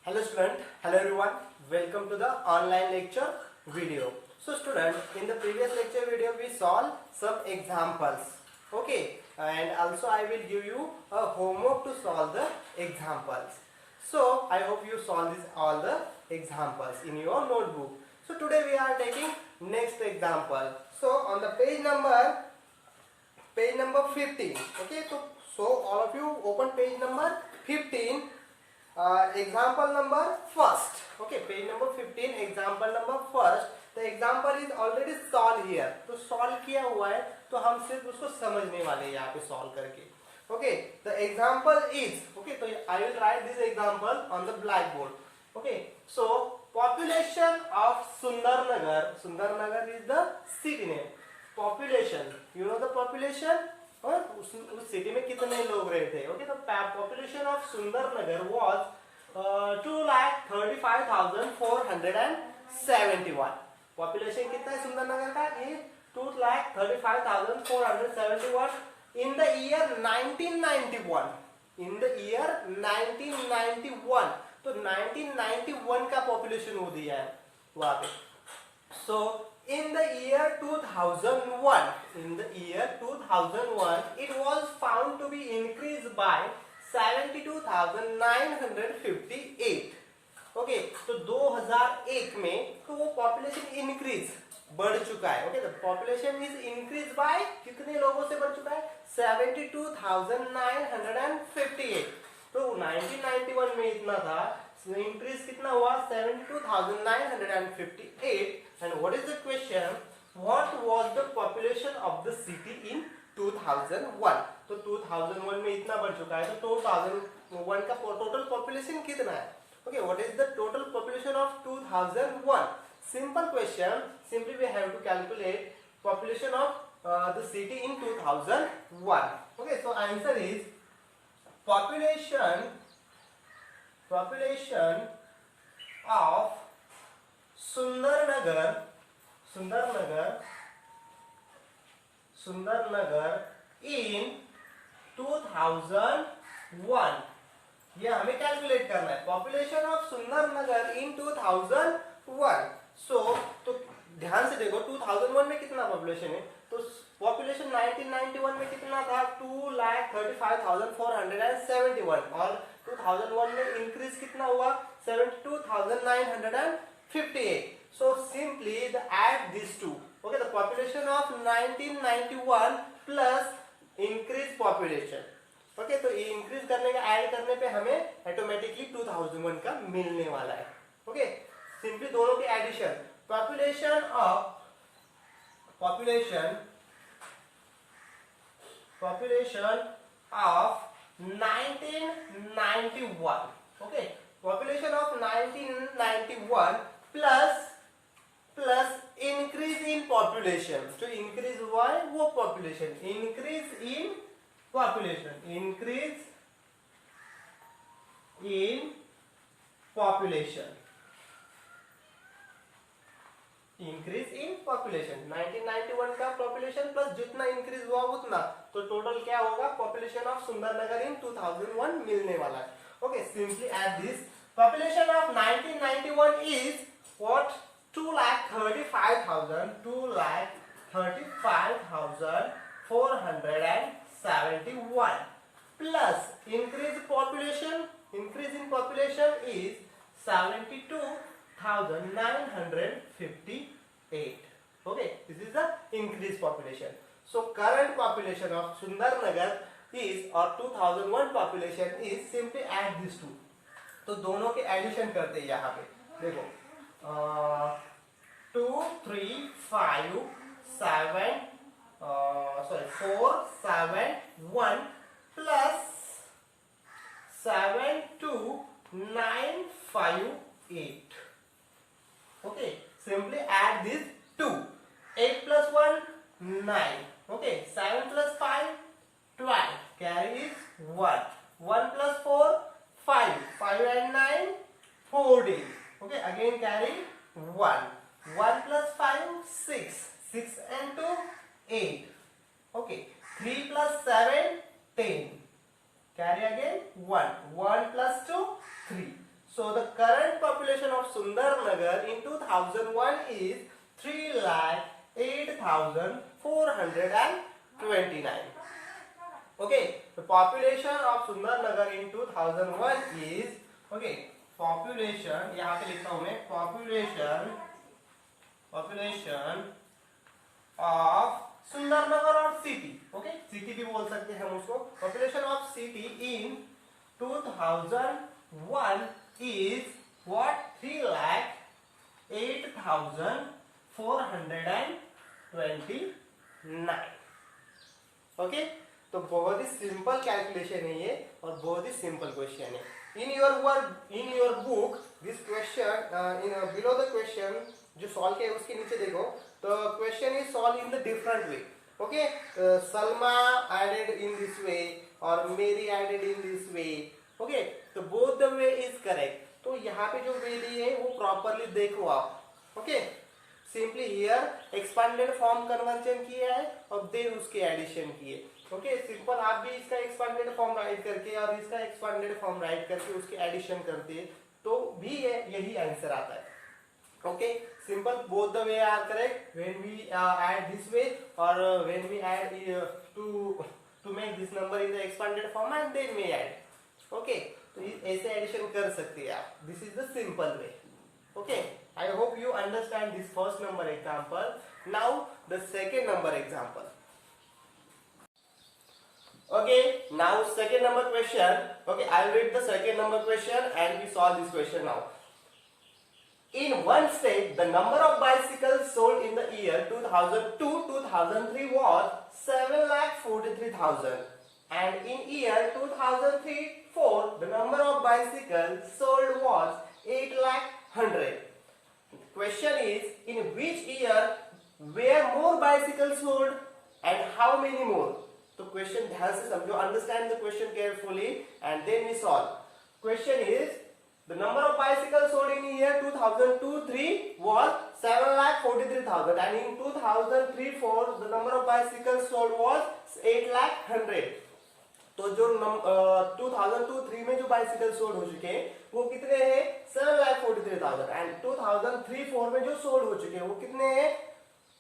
Hello student, hello everyone, welcome to the online lecture video. So student, in the previous lecture video we solved some examples, okay, and also I will give you a homework to solve the examples. So I hope you solve all the examples in your notebook. So today we are taking next example. So on the page number 15, okay, so all of you open page number 15. Example number first, okay, page number 15, example number first. The example is already solved here, तो solve किया हुआ है, तो हम सिर्फ उसको समझने वाले हैं यहाँ पे solve करके. Okay, the example is, okay, तो I will write this example on the blackboard. Okay, so population of Sundarnagar is the city name. Population, you know the population, और उस सिटी में कितने लोग रहते हैं. ओके, तो population of Sundarnagar was 2,35,471. Population कितना है सुंदरनगर का? ये 2,35,471 in the year 1991. In the year 1991. तो 1991 का पॉपुलेशन हो दिया है वहां पे. सो in the year 2001, it was found to be increased by 72,958. Okay, तो 2001 में तो वो पॉपुलेशन इंक्रीज बढ़ चुका है. Okay, the population is increase by कितने लोगों से बढ़ चुका है? 72,958. तो 1991 में इतना था, इंक्रीज कितना हुआ? 72,958. And what is the question? What was the population of the city in 2001? तो 2001 में इतना बढ़ चुका है, तो 2001 का टोटल पॉपुलेशन कितना है? Okay, what is the total population of 2001? Simple question. Simply we have to calculate population of the city in 2001. Okay, so answer is population of Sundarnagar in 2001. ये हमें कैलकुलेट करना है. पॉपुलेशन ऑफ सुंदरनगर इन 2001. तो ध्यान से देखो, 2001 में कितना पॉपुलेशन है? तो पॉपुलेशन 1991 में कितना था? 2,35,471. और 2001 में इंक्रीज कितना हुआ? 72,958. So simply add these two. Okay, the population of 1991 plus increased population. Okay, तो ये इंक्रीज करने का ऐड करने पे हमें ऑटोमेटिकली 2001 का मिलने वाला है. ओके, सिंपली दोनों के addition. population of 1991. Okay, population of 1991 plus increase in population. तो increase हुआ है वो population. increase in population 1991 का पॉपुलेशन प्लस जितना इंक्रीज हुआ उतना, तो टोटल क्या होगा? पॉपुलेशन ऑफ सुंदरनगर इन 2001 मिलने वाला है. Okay, simply add this. Population of 1991 is what? 2,35,471 plus increase in population is 72,958. okay, this is the increased population. So current population of Sundarnagar is, or 2001 population is, simply add these two. तो दोनों के addition करते हैं यहाँ पे. देखो 2, 3, 5, 7 4, 7, 1 plus 7, 2, 9, 5, 8. Okay, simply add these two. 8 plus 1, 9. Okay, 7 plus 5, 12. Carry is 1. 1 plus 4, 5. 5 and 9, 14. Okay, again carry 1. 1 plus 5, 6. 6 and 2, 8. Okay, 3 plus 7, 10. Carry again 1. 1 plus 2, 3. So the current population of Sundarnagar in 2001 is 3,08,429. Okay, the population of Sundarnagar in 2001 is, okay, population यहाँ पे लिखता हूँ मैं, population of Sundarnagar or city, okay, city भी बोल सकते हैं हम उसको. Population of city in 2001 is what? 3,08,429. Okay, तो बहुत ही सिंपल कैलकुलेशन है ये और बहुत ही सिंपल क्वेश्चन है. In your work, in your book, this question in below the question जो सॉल्व किया है उसके नीचे देखो, तो question is solve in the different way. Okay, Salma added in this way और Mary added in this way. Okay, तो both the way is correct. तो यहाँ पे जो वे दी है वो प्रॉपरली देखो आप. Okay, simply here expanded form conversion किया है और देन उसके एडिशन किए. ओके, सिंपल आप भी इसका एक्सपांडेड फॉर्म राइट करके और इसका एक्सपांडेड फॉर्म राइट करके उसके एडिशन करते हैं तो भी यही आंसर आता है. Okay, simple, both the way are correct when we add this way और when we add to make this number in the expanded form and then we add. Okay, तो ऐसे एडिशन कर सकते हैं आप. This is the simple way. Okay, I hope you understand this first number example. Now the second number example. Okay, now second number question. Okay, I'll read the second number question and we solve this question now. In one state, the number of bicycles sold in the year 2002-2003 was 7,43,000, and in year 2003-4 the number of bicycles sold was 8,00,100. Question is, in which year were more bicycles sold and how many more? तो question ध्यान से समझो, understand the question carefully and then we solve. Question is, the number of bicycles sold in year 2002-3 was 7,43,000 and in 2003-4 the number of bicycles sold was 8,00,100. तो जो 2002-3 में जो bicycle sold हो चुके हैं वो कितने हैं? 7,43,000 एंड 2003-4 में जो सोल्ड हो चुके हैं वो कितने हैं?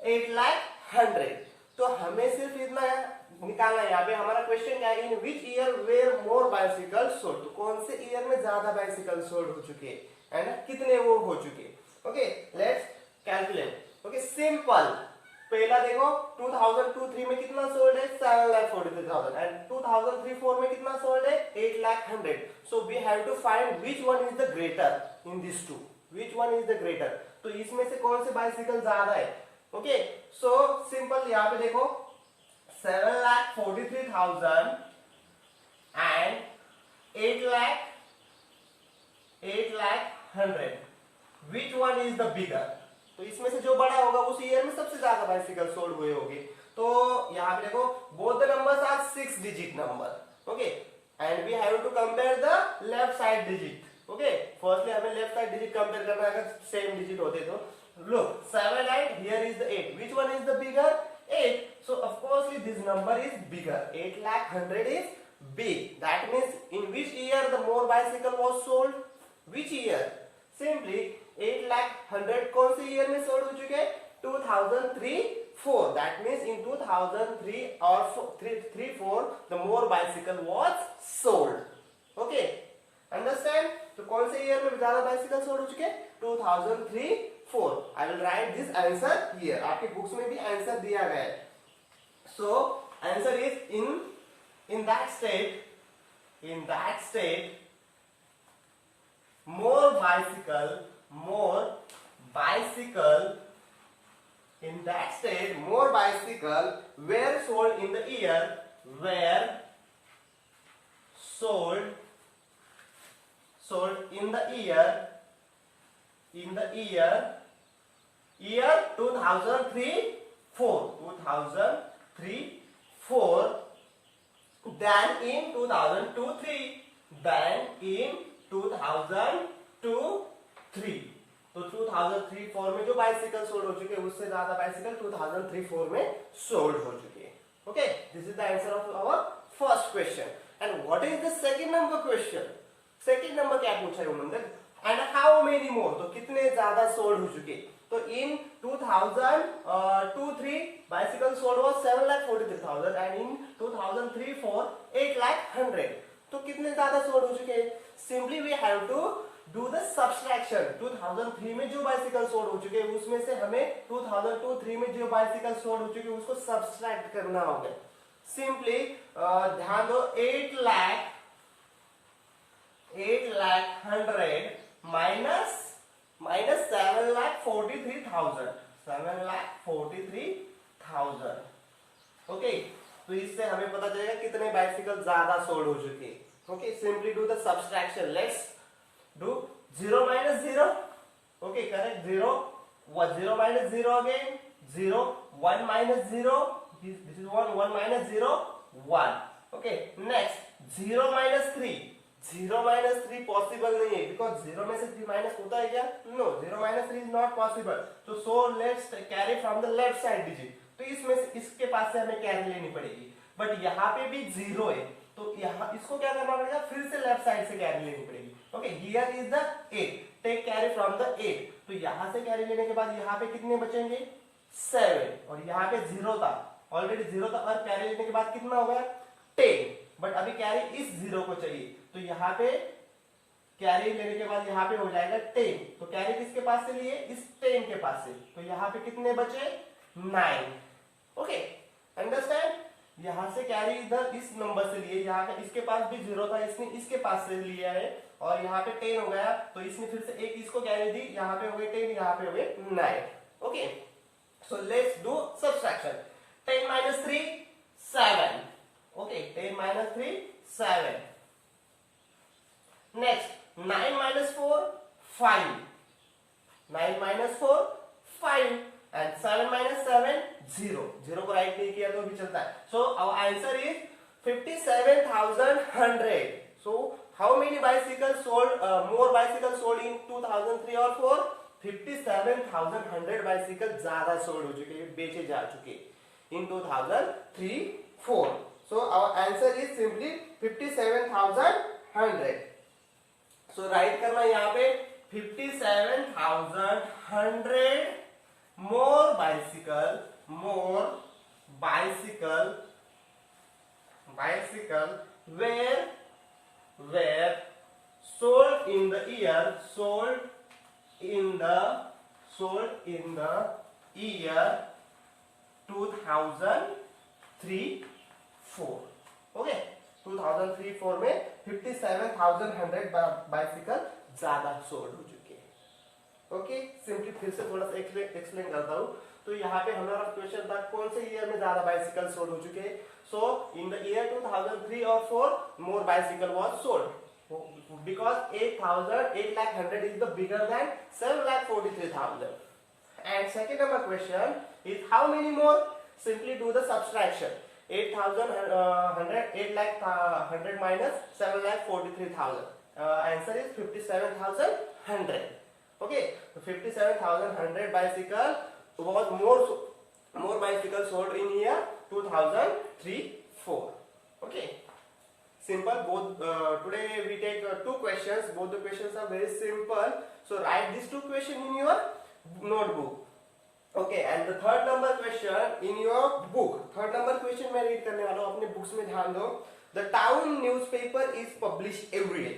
8,00,100. तो हमें सिर्फ इतना निकालना है. यहाँ पे हमारा क्वेश्चन क्या है? In which year were more bicycle sold. तो कौन से ईयर में ज्यादा बाइसिकल सोल्ड हो चुके हैं एंड कितने वो हो चुके. Okay, let's calculate. Okay, simple. पहला देखो, 2002-3 में कितना सोल्ड है? 7,43,000 एंड 2003-4 में कितना सोल्ड है? 8,00,100. So we have to find which one is the greater in this two. Which one is the greater. तो इसमें से कौन से बाइसिकल ज्यादा है? ओके, सो सिंपल, यहाँ पे देखो 7,43,000 and 8,00,100. Which one is the bigger. तो इसमें से जो बड़ा होगा उस ईयर में सबसे ज्यादा बाइसिकल सोल्ड हुए होंगे. तो यहाँ पे देखो, both the numbers are 6 digit number. Okay, and we have to compare the left side digit. Okay, firstly हमें लेफ्ट साइड डिजिट कंपेयर करना है. अगर सेम डिजिट होते तो look, 7 and here is the 8. Which one is the bigger? 8. So of course this number is bigger. 8,00,100 is big. That means in which year the more bicycle was sold? Which year? Simply 8,00,100 कौन से year में sold हो चुके हैं? 2003-4. That means in 2003 or 3-4 the more bicycle was sold. Okay, understand? तो कौन से year में ज्यादा बाइसिकल सोल्ड हो चुके हैं? 2003-4. I will write this answer here. आपके बुक्स में भी आंसर दिया गया है. So answer is in that state more bicycle in that state more bicycle were sold in the year in the year 2003-4 than in 2002-3 तो 2003-4 में जो bicycle sold हो चुके हैं उससे ज्यादा बाइसिकल 2003-4 में सोल्ड हो चुके हैं. Okay, this is the answer of our first question. And what is the second number question? Second number क्या पूछा है उन्होंने? एंड हाउ मेनी मोर, तो कितने ज्यादा सोल्ड हो चुके। तो in 2002-03 bicycle sold was 7,43,000 and in 2003-04 8,100,000। तो कितने ज्यादा सोल्ड हो चुके। Simply we have to do the subtraction. 2003 में जो बाइसिकल सोल्ड हो चुके उसमें से हमें 2002-03 में जो बाइसिकल सोल्ड हो चुके उसको सब्सट्रैक्ट करना होगा। सिंपली ध्यान दो, 8,100,000 माइनस 7,43,000। ओके, तो इससे हमें पता चलेगा कितने बाइसिकल ज्यादा सोल्ड हो चुके। Okay, simply do the subtraction. Let's do 0 minus 0. Okay, correct. 0 minus 0 again. 0 1 minus 0. This is 1 minus 0 1. Okay, next 0 minus 3. 0 minus 3 possible नहीं है because 0 में से 3 minus होता है क्या? No, 0 minus 3 is not possible. So let's carry from the left side digit. तो इसमें से इसके पास से हमें कैरी लेनी पड़ेगी, बट यहाँ पे भी 0 है तो यहाँ इसको क्या करना पड़ेगा, फिर से लेफ्ट साइड से कैरी लेनी पड़ेगी। Okay, here is the 8, take carry from the 8। तो यहाँ से कैरी लेने के बाद यहाँ पे कितने बचेंगे 7, और यहाँ पे 0 था, ऑलरेडी 0 था, और कैरी लेने के बाद कितना हो गया 10, बट अभी कैरी इस 0 को चाहिए। तो यहाँ पे कैरी लेने के बाद यहाँ पे हो जाएगा 10, तो कैरी किसके पास से लिए, इस 10 के पास से। तो यहाँ पे कितने बचे 9। Okay, understand. यहां से कैरी इधर इस नंबर से लिए, यहाँ पे इसके पास भी 0 था, इसने इसके पास से लिया है, और यहाँ पे 10 हो गया, तो इसने फिर से एक इसको कैरी दी, यहाँ पे हो गए 10, यहाँ पे हो गए 9। Okay, so let's do subtraction. 10 minus 3 7। Okay, 10 minus 3 7। Next 9 minus 4 5। 9 minus 4 5 and 7 minus 7 0। 0 को राइट नहीं किया तो भी चलता है। So our answer is 57,100। So how many bicycle sold, more bicycle sold in 2003 और 4? 57,100 बाइसिकल ज्यादा सोल्ड हो चुके, बेचे जा चुके in 2003-4। So our answer is simply 57,100। So write करना यहाँ पे 57,100 more bicycle were sold in the year 2003-4। Okay, 2003-4 में 57,100 बाइसिकल ज्यादा सोल्ड हो चुके हैं। ओके, सिंपली फिर से थोड़ा सा एक्सप्लेन करता हूँ। तो यहाँ पे हमारा क्वेश्चन था कौन से ईयर में ज्यादा बाइसिकल सोल्ड हो चुके हैं। सो इन द ईयर 2003 और 4 more bicycle was sold because 8,100 is the bigger than 7,43,000. And second number question is how many more? Simply do the subtraction. 8,100 minus 7,43,000. Answer is 57,100. Okay, so 57,100 bicycle was more bicycle sold in year 2003-4. Okay, simple. Both today we take 2 questions. Both the questions are very simple. So write these 2 questions in your notebook. Okay, and the third number question in your book. Third number question मैं read करने वाला हूँ, अपने books में ध्यान दो. The town newspaper is published every day.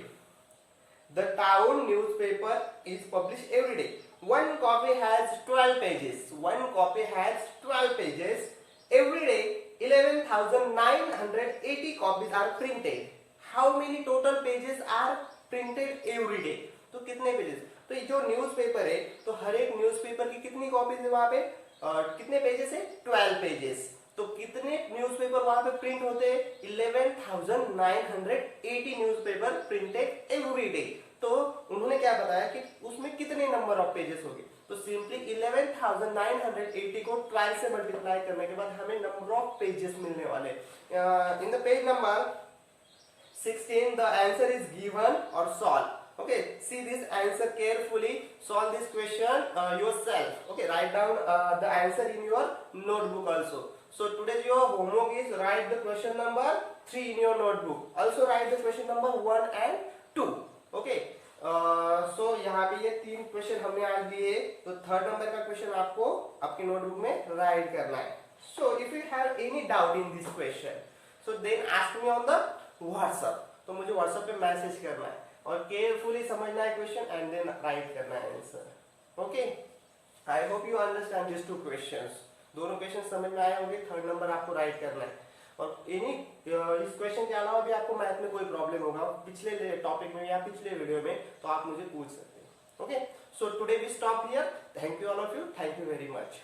The town newspaper is published every day. One copy has 12 pages. One copy has 12 pages. Every day 11,980 copies are printed. How many total pages are printed every day? तो कितने pages? तो ये जो newspaper है, तो हर एक newspaper की कितनी कॉपीज है वहां पे, कितने पेजेस है 12 पेजेस। तो कितने न्यूज़पेपर वहां पे प्रिंट होते हैं 11,980 न्यूज़पेपर प्रिंटेड एवरी डे। तो उन्होंने क्या बताया कि उसमें कितने नंबर ऑफ पेजेस होंगे। तो सिंपली 11,980 को 12 से मल्टीप्लाई करने के बाद हमें नंबर ऑफ पेजेस मिलने वाले। In the page number 16 the answer is given और solve. Okay, see this answer carefully. Solve this question yourself. Okay, write down the answer in your notebook also. So today your homework is write the question number 3 in your notebook. Also write the question number 1 and 2. Okay. So यहाँ पे ये 3 question हमने आज लिए, तो third number का question आपको आपकी नोटबुक में राइट करना है. So if you have any doubt in this question, so then ask me on the WhatsApp. तो मुझे व्हाट्सएप पे मैसेज करना है और केयरफुली समझना है क्वेश्चन एंड देन राइट करना है answer. Okay, I hope you understand this 2 questions. दोनों क्वेश्चन समझ में आए होंगे. थर्ड नंबर आपको राइट करना है. और एनी इस क्वेश्चन के अलावा भी आपको मैथ में कोई प्रॉब्लम होगा पिछले टॉपिक में या पिछले वीडियो में, तो आप मुझे पूछ सकते हैं. Okay, so today we stop here. Thank you all of you. Thank you very much.